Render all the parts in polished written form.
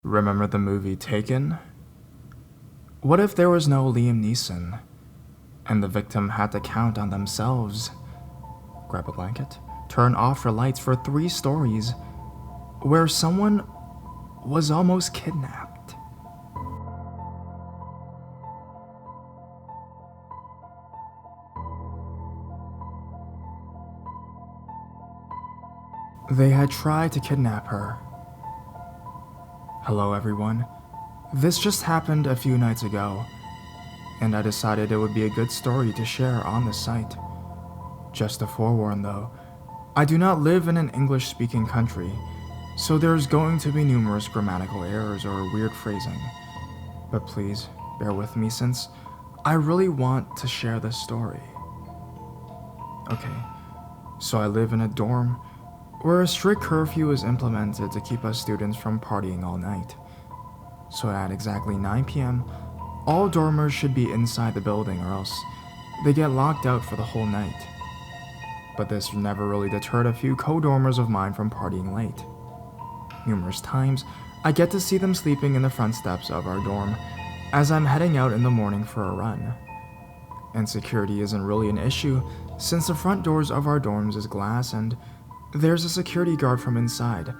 Remember the movie Taken? What if there was no Liam Neeson, and the victim had to count on themselves? Grab a blanket, turn off your lights for 3 stories where someone was almost kidnapped. They had tried to kidnap her. Hello everyone. This just happened a few nights ago, and I decided it would be a good story to share on the site. Just to forewarn though, I do not live in an English-speaking country, so there's going to be numerous grammatical errors or weird phrasing. But please, bear with me since I really want to share this story. Okay, so I live in a dorm where a strict curfew is implemented to keep us students from partying all night. So at exactly 9 p.m., all dormers should be inside the building or else they get locked out for the whole night. But this never really deterred a few co-dormers of mine from partying late. Numerous times, I get to see them sleeping in the front steps of our dorm as I'm heading out in the morning for a run. And security isn't really an issue since the front doors of our dorms is glass and there's a security guard from inside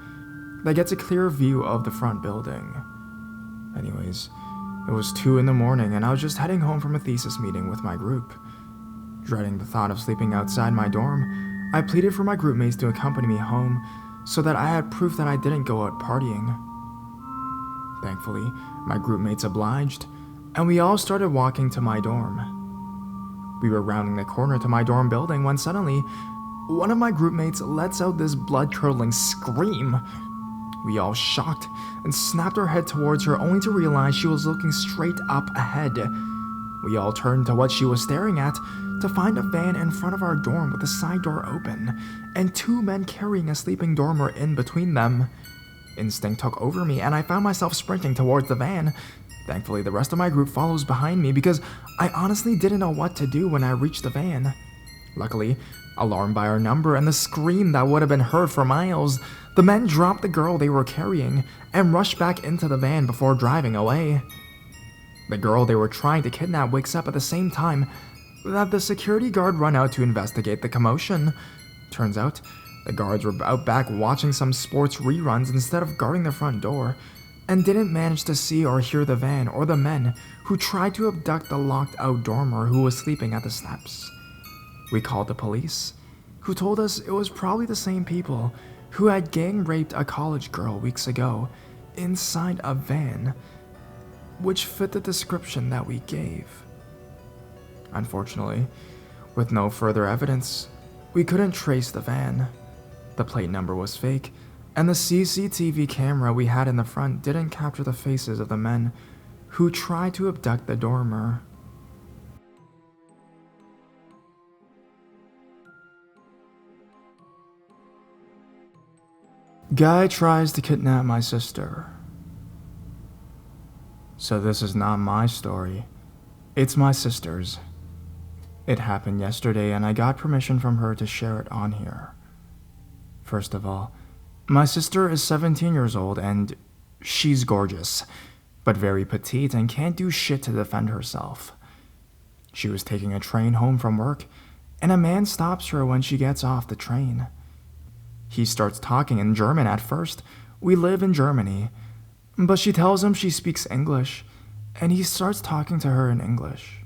that gets a clear view of the front building. Anyways, it was 2 in the morning and I was just heading home from a thesis meeting with my group. Dreading the thought of sleeping outside my dorm, I pleaded for my group mates to accompany me home so that I had proof that I didn't go out partying. Thankfully, my group mates obliged, and we all started walking to my dorm. We were rounding the corner to my dorm building when suddenly, one of my group mates lets out this blood-curdling scream. We all shocked and snapped our head towards her only to realize she was looking straight up ahead. We all turned to what she was staring at to find a van in front of our dorm with the side door open and 2 men carrying a sleeping dormer in between them. Instinct took over me and I found myself sprinting towards the van. Thankfully, the rest of my group follows behind me because I honestly didn't know what to do when I reached the van. Luckily, alarmed by our number and the scream that would have been heard for miles, the men dropped the girl they were carrying and rushed back into the van before driving away. The girl they were trying to kidnap wakes up at the same time that the security guard run out to investigate the commotion. Turns out, the guards were out back watching some sports reruns instead of guarding the front door, and didn't manage to see or hear the van or the men who tried to abduct the locked-out dormer who was sleeping at the steps. We called the police, who told us it was probably the same people who had gang-raped a college girl weeks ago inside a van, which fit the description that we gave. Unfortunately, with no further evidence, we couldn't trace the van. The plate number was fake, and the CCTV camera we had in the front didn't capture the faces of the men who tried to abduct the dormer. Guy tries to kidnap my sister. So this is not my story, it's my sister's. It happened yesterday and I got permission from her to share it on here. First of all, my sister is 17 years old and she's gorgeous, but very petite and can't do shit to defend herself. She was taking a train home from work and a man stops her when she gets off the train. He starts talking in German at first. We live in Germany. But she tells him she speaks English, and he starts talking to her in English.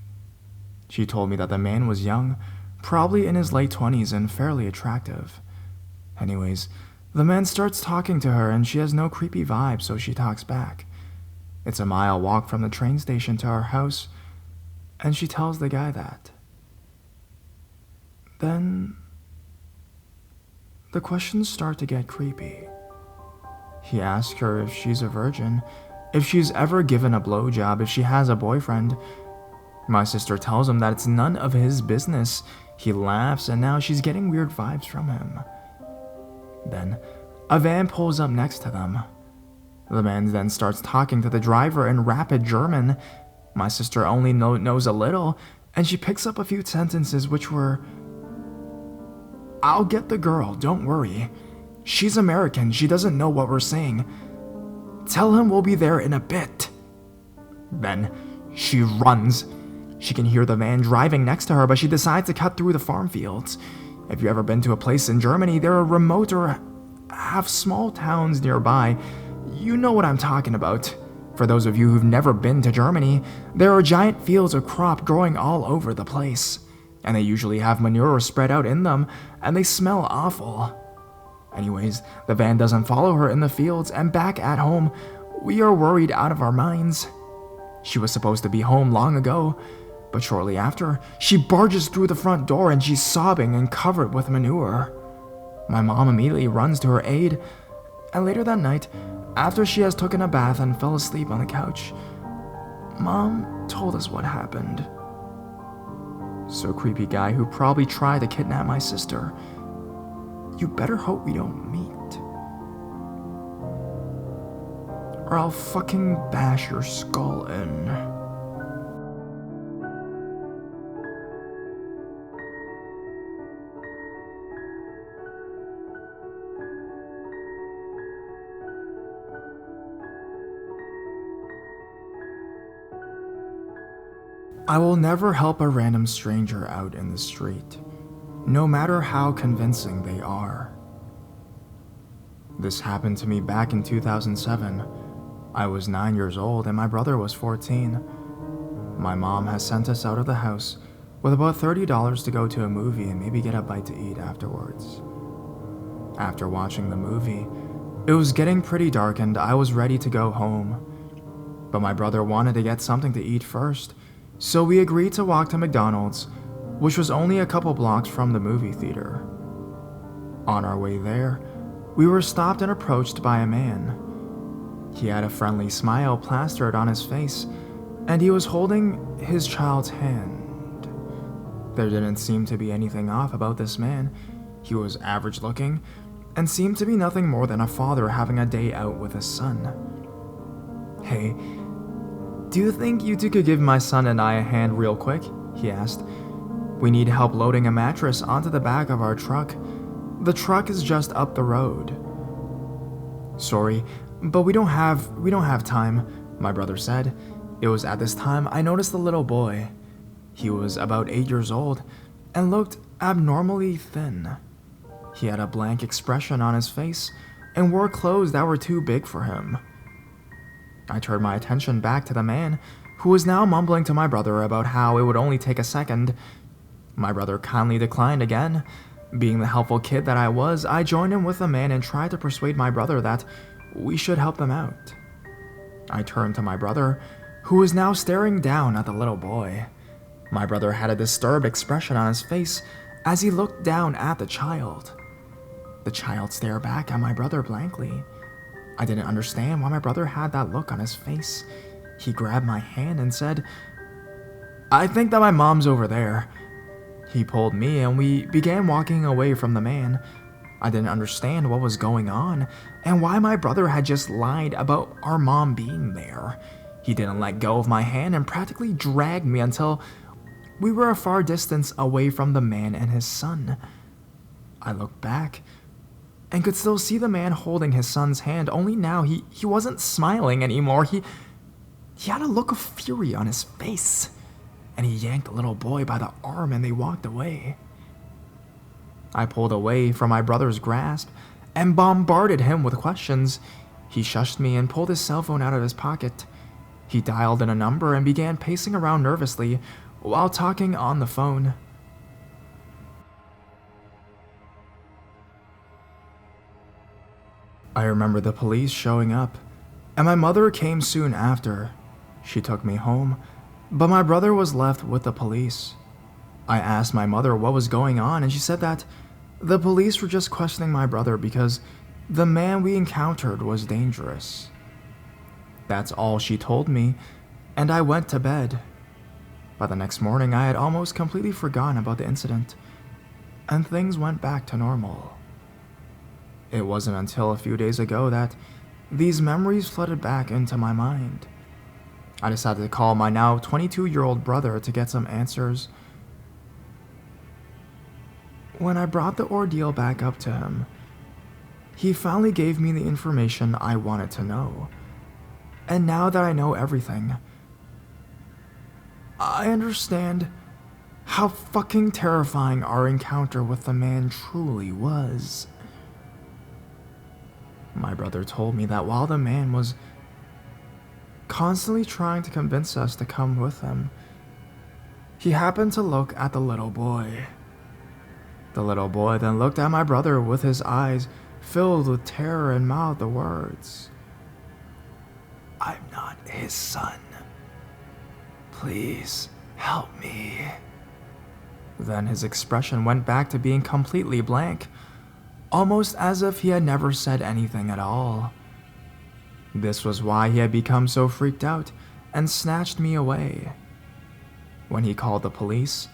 She told me that the man was young, probably in his late 20s and fairly attractive. Anyways, the man starts talking to her and she has no creepy vibe, so she talks back. It's a mile walk from the train station to our house, and she tells the guy that. Then the questions start to get creepy. He asks her if she's a virgin, if she's ever given a blowjob, if she has a boyfriend. My sister tells him that it's none of his business. He laughs and now she's getting weird vibes from him. Then, a van pulls up next to them. The man then starts talking to the driver in rapid German. My sister only knows a little, and she picks up a few sentences which were, "I'll get the girl, don't worry. She's American, she doesn't know what we're saying. Tell him we'll be there in a bit." Then she runs. She can hear the van driving next to her, but she decides to cut through the farm fields. If you've ever been to a place in Germany, there are remote or have small towns nearby. You know what I'm talking about. For those of you who've never been to Germany, there are giant fields of crop growing all over the place, and they usually have manure spread out in them, and they smell awful. Anyways, the van doesn't follow her in the fields, and back at home, we are worried out of our minds. She was supposed to be home long ago, but shortly after, she barges through the front door and she's sobbing and covered with manure. My mom immediately runs to her aid, and later that night, after she has taken a bath and fell asleep on the couch, Mom told us what happened. So creepy guy who probably tried to kidnap my sister. You better hope we don't meet, or I'll fucking bash your skull in. I will never help a random stranger out in the street, no matter how convincing they are. This happened to me back in 2007. I was 9 years old and my brother was 14. My mom has sent us out of the house with about $30 to go to a movie and maybe get a bite to eat afterwards. After watching the movie, it was getting pretty dark and I was ready to go home. But my brother wanted to get something to eat first, so we agreed to walk to McDonald's, which was only a couple blocks from the movie theater. On our way there, we were stopped and approached by a man. He had a friendly smile plastered on his face, and he was holding his child's hand. There didn't seem to be anything off about this man. He was average looking, and seemed to be nothing more than a father having a day out with his son. "Hey, do you think you two could give my son and I a hand real quick?" he asked. "We need help loading a mattress onto the back of our truck. The truck is just up the road." "Sorry, but we don't have time," my brother said. It was at this time I noticed the little boy. He was about 8 years old and looked abnormally thin. He had a blank expression on his face and wore clothes that were too big for him. I turned my attention back to the man, who was now mumbling to my brother about how it would only take a second. My brother kindly declined again. Being the helpful kid that I was, I joined him with the man and tried to persuade my brother that we should help them out. I turned to my brother, who was now staring down at the little boy. My brother had a disturbed expression on his face as he looked down at the child. The child stared back at my brother blankly. I didn't understand why my brother had that look on his face. He grabbed my hand and said, "I think that my mom's over there." He pulled me and we began walking away from the man. I didn't understand what was going on and why my brother had just lied about our mom being there. He didn't let go of my hand and practically dragged me until we were a far distance away from the man and his son. I looked back and could still see the man holding his son's hand, only now he wasn't smiling anymore. He had a look of fury on his face, and he yanked the little boy by the arm and they walked away. I pulled away from my brother's grasp and bombarded him with questions. He shushed me and pulled his cell phone out of his pocket. He dialed in a number and began pacing around nervously while talking on the phone. I remember the police showing up, and my mother came soon after. She took me home, but my brother was left with the police. I asked my mother what was going on, and she said that the police were just questioning my brother because the man we encountered was dangerous. That's all she told me, and I went to bed. By the next morning, I had almost completely forgotten about the incident, and things went back to normal. It wasn't until a few days ago that these memories flooded back into my mind. I decided to call my now 22-year-old brother to get some answers. When I brought the ordeal back up to him, he finally gave me the information I wanted to know. And now that I know everything, I understand how fucking terrifying our encounter with the man truly was. My brother told me that while the man was constantly trying to convince us to come with him, he happened to look at the little boy. The little boy then looked at my brother with his eyes filled with terror and mouthed the words, "I'm not his son. Please help me." Then his expression went back to being completely blank, almost as if he had never said anything at all. This was why he had become so freaked out and snatched me away. When he called the police,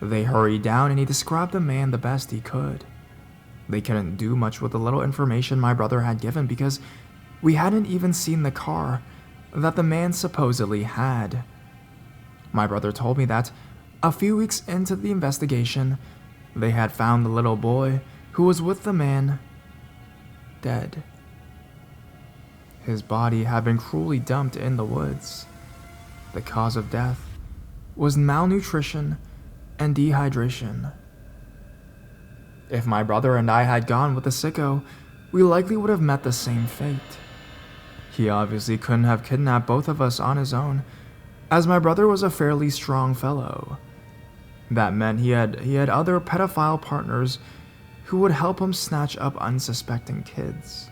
they hurried down and he described the man the best he could. They couldn't do much with the little information my brother had given because we hadn't even seen the car that the man supposedly had. My brother told me that a few weeks into the investigation, they had found the little boy who was with the man dead. His body had been cruelly dumped in the woods. The cause of death was malnutrition and dehydration. If my brother and I had gone with the sicko, we likely would have met the same fate. He obviously couldn't have kidnapped both of us on his own, as my brother was a fairly strong fellow. That meant he had other pedophile partners who would help him snatch up unsuspecting kids.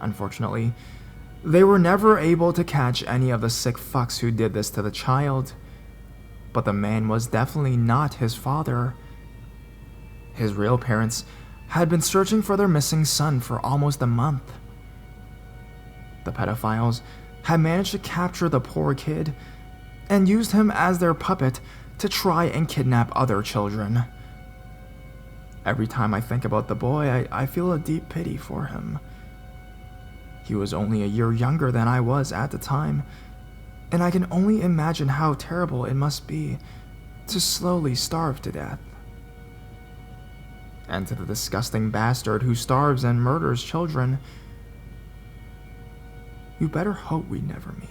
Unfortunately, they were never able to catch any of the sick fucks who did this to the child, but the man was definitely not his father. His real parents had been searching for their missing son for almost a month. The pedophiles had managed to capture the poor kid and used him as their puppet to try and kidnap other children. Every time I think about the boy, I feel a deep pity for him. He was only a year younger than I was at the time, and I can only imagine how terrible it must be to slowly starve to death. And to the disgusting bastard who starves and murders children, you better hope we never meet.